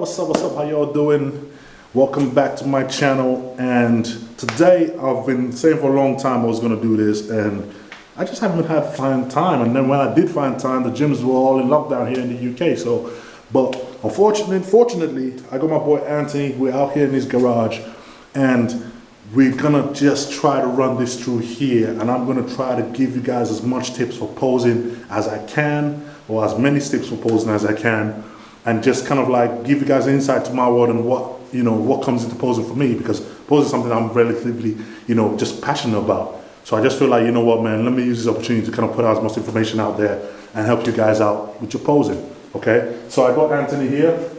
what's up, how y'all doing? Welcome back to my channel. And today, I've been saying for a long time I was gonna do this, and I just haven't had time. And then when I did find time, the gyms were all in lockdown here in the UK. But fortunately, I got my boy Anthony. We're out here in his garage, and we're gonna just try to run this through here. And I'm gonna try to give you guys as much tips for posing as I can, or as many tips for posing as I can, and just kind of like give you guys an insight to my world and what comes into posing for me, because posing is something I'm relatively, just passionate about. So I just feel like, you know what, man, let me use this opportunity to kind of put out as much information out there and help you guys out with your posing, okay? So I got Anthony here,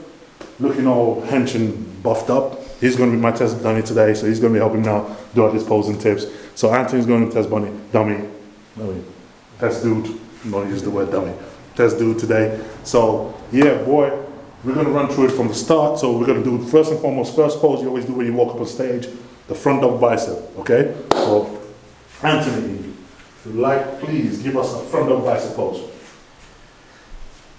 looking all hench and buffed up. He's going to be my test dummy today, so he's going to be helping me out do all these posing tips. So Anthony's going to test dummy, test dude, not use the word dummy, test dude today. So yeah, boy, we're going to run through it from the start. So we're going to do first and foremost, first pose you always do when you walk up on stage, the front double bicep, okay? So Anthony, if you like, please give us a front double bicep pose.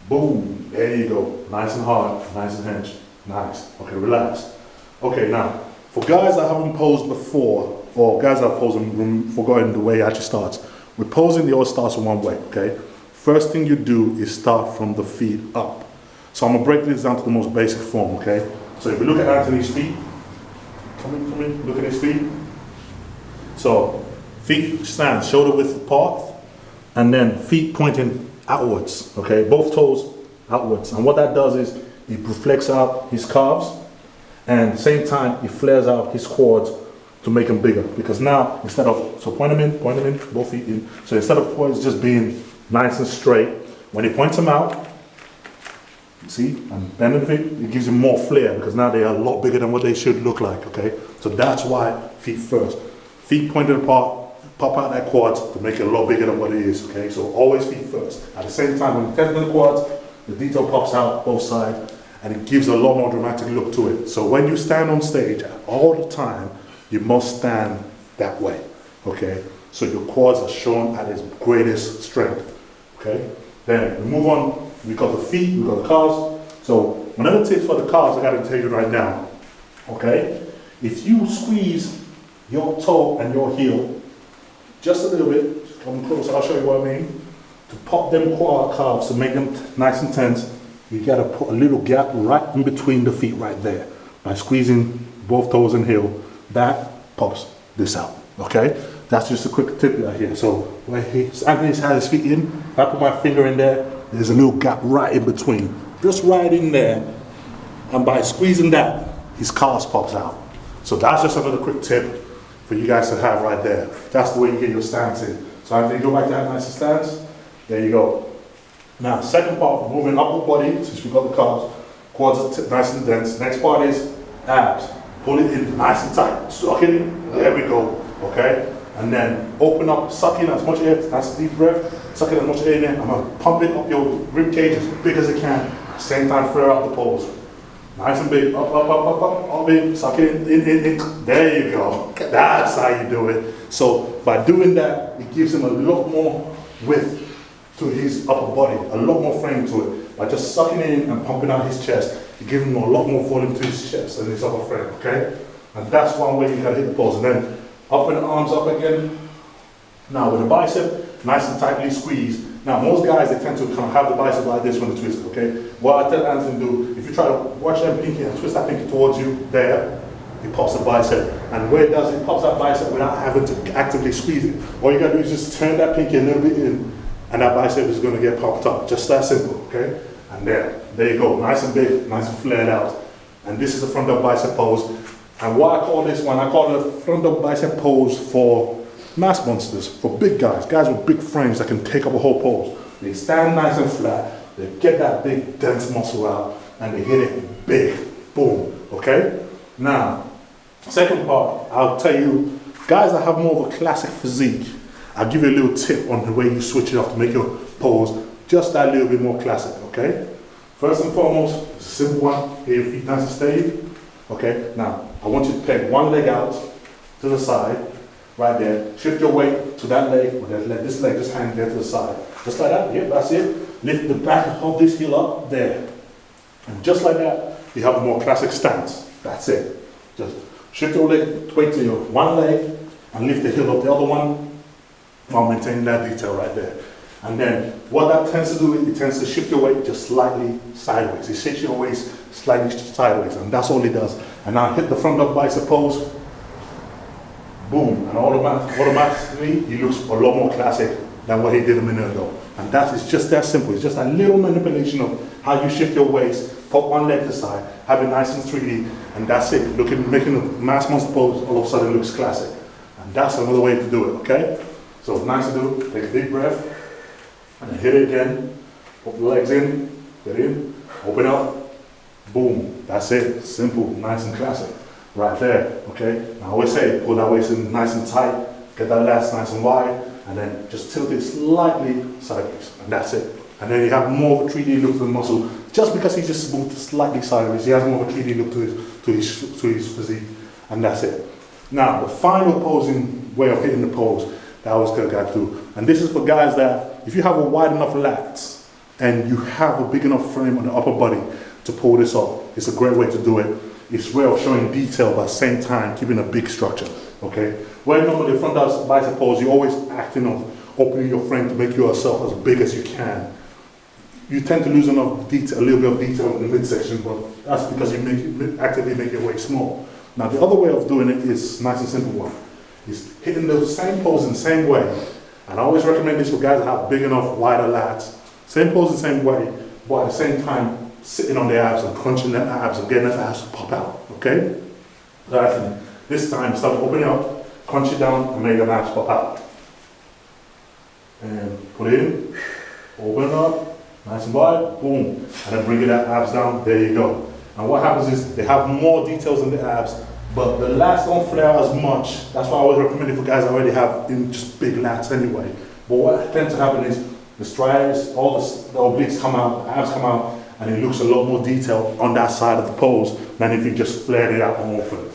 Boom, there you go. Nice and hard, nice and hench. Nice. Okay, relax. Okay, now, for guys that haven't posed before, or guys that have posed and forgotten the way it actually starts, with posing, it always starts in one way, okay? First thing you do is start from the feet up. So I'm gonna break this down to the most basic form, okay? So if you look at Anthony's feet, come in, look at his feet. So, feet stand shoulder width apart, and then feet pointing outwards, okay? Both toes outwards. And what that does is, it reflects out his calves, and at the same time, it flares out his quads to make them bigger. Because now, instead of, so point them in, both feet in. So instead of quads just being nice and straight, when he points them out, see, and bending the feet, it gives them more flair, because now they are a lot bigger than what they should look like, okay? So that's why feet first. Feet pointed apart, pop out that quads to make it a lot bigger than what it is, okay? So always feet first. At the same time, when you test the quads, the detail pops out both sides, and it gives a lot more dramatic look to it. So when you stand on stage, all the time, you must stand that way, okay? So your quads are shown at its greatest strength, okay? Then we move on, we got the feet, we got the calves. So one of the tips for the calves I gotta tell you right now, okay? If you squeeze your toe and your heel just a little bit, just come close, I'll show you what I mean. To pop them calves, to make them nice and tense, you gotta put a little gap right in between the feet right there. By squeezing both toes and heel, that pops this out, okay? That's just a quick tip right here. So where Anthony's had his feet in, if I put my finger in there, there's a little gap right in between. Just right in there, and by squeezing that, his calves pops out. So that's just another quick tip for you guys to have right there. That's the way you get your stance in. So Anthony, go back to that nice stance. There you go. Now, second part, moving upper body, since we got the calves, quads are nice and dense. Next part is abs. Pull it in nice and tight. Suck it in. There we go. Okay? And then open up, suck in as much air, nice deep breath. Suck in as much air in there. I'm going to pump it up your rib cage as big as I can. At the same time, flare out the pose. Nice and big. Up in. Suck it in. There you go. That's how you do it. So by doing that, it gives him a lot more width to his upper body, a lot more frame to it. By just sucking in and pumping out his chest, you give him a lot more volume to his chest and his upper frame, okay? And that's one way you gotta hit the pose. And then up and arms up again. Now with the bicep, nice and tightly squeezed. Now most guys, they tend to kind of have the bicep like this when they twist it, okay? What I tell Anthony to do, if you try to watch that pinky and twist that pinky towards you, there, it pops the bicep. And where it does, it pops that bicep without having to actively squeeze it. All you gotta do is just turn that pinky a little bit in, and that bicep is going to get pumped up. Just that simple, okay? And there you go, nice and big, nice and flared out. And this is the front double bicep pose. And what I call this one, I call it a front double bicep pose for mass monsters, for big guys with big frames that can take up a whole pose. They stand nice and flat, they get that big dense muscle out, and they hit it big, boom, okay? Now, second part, I'll tell you, guys that have more of a classic physique, I'll give you a little tip on the way you switch it up to make your pose just that little bit more classic, okay? First and foremost, it's a simple one, get your feet nice and steady, okay? Now, I want you to peg one leg out to the side, right there. Shift your weight to that leg, or that leg, this leg just hang there to the side. Just like that, yep, that's it. Lift the back of this heel up, there. And just like that, you have a more classic stance. That's it. Just shift your weight to your one leg and lift the heel up the other one while maintaining that detail right there. And then what that tends to do, it tends to shift your weight just slightly sideways. It shifts your waist slightly sideways, and that's all it does. And now hit the front up bicep pose, boom, and automatically he looks a lot more classic than what he did a minute ago. And that is just that simple. It's just a little manipulation of how you shift your waist, put one leg to the side, have it nice and 3D, and that's it. Making a mass monster pose all of a sudden looks classic. And that's another way to do it, okay? So it's nice to do. Take a deep breath, and then hit it again. Put the legs in, get in, open up, boom. That's it. Simple, nice and classic. Right there, okay? I always say, pull that waist in nice and tight, get that lats nice and wide, and then just tilt it slightly sideways, and that's it. And then you have more of a 3D look to the muscle. Just because he just moved slightly sideways, he has more of a 3D look to his physique, and that's it. Now, the final posing way of hitting the pose that I was going to go through, and this is for guys that, if you have a wide enough lats, and you have a big enough frame on the upper body to pull this off, it's a great way to do it. It's a way of showing detail, but at the same time, keeping a big structure, okay? Where normally the front bicep pose, you're always acting of opening your frame to make yourself as big as you can. You tend to lose enough detail, a little bit of detail in the midsection, but that's because you actively make your waist small. Now, the other way of doing it is nice and simple one. Is hitting the same pose in the same way. And I always recommend this for guys that have big enough, wider lats. Same pose the same way, but at the same time, sitting on the abs and crunching the abs and getting the abs to pop out, okay? So this time, start opening up, crunch it down, and make the abs pop out. And put it in, open it up, nice and wide, boom. And then bring the abs down, there you go. And what happens is, they have more details in the abs, but the lats don't flare as much. That's why I always recommend it for guys that already have just big lats anyway. But what tends to happen is, the striatus, all the obliques come out, the abs come out, and it looks a lot more detailed on that side of the pose than if you just flared it out and open.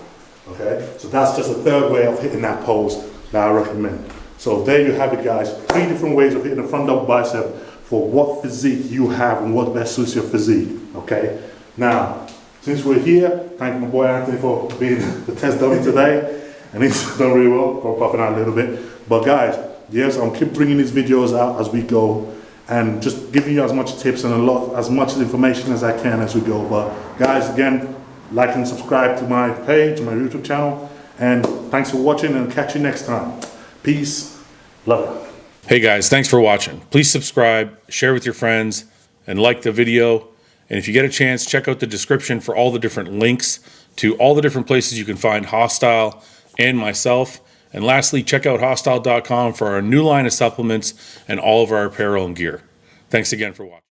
Okay? So that's just a third way of hitting that pose that I recommend. So there you have it, guys. 3 different ways of hitting the front double bicep for what physique you have and what best suits your physique. Okay? Now, since we're here, thank my boy Anthony for being the test dummy today. And he's done really well, got puffing out a little bit. But guys, yes, I'll keep bringing these videos out as we go, and just giving you as much tips and as much information as I can as we go. But guys, again, like and subscribe to my page, my YouTube channel, and thanks for watching, and catch you next time. Peace, love it. Hey guys, thanks for watching. Please subscribe, share with your friends, and like the video. And if you get a chance, check out the description for all the different links to all the different places you can find HOSSTILE and myself. And lastly, check out HOSSTILE.com for our new line of supplements and all of our apparel and gear. Thanks again for watching.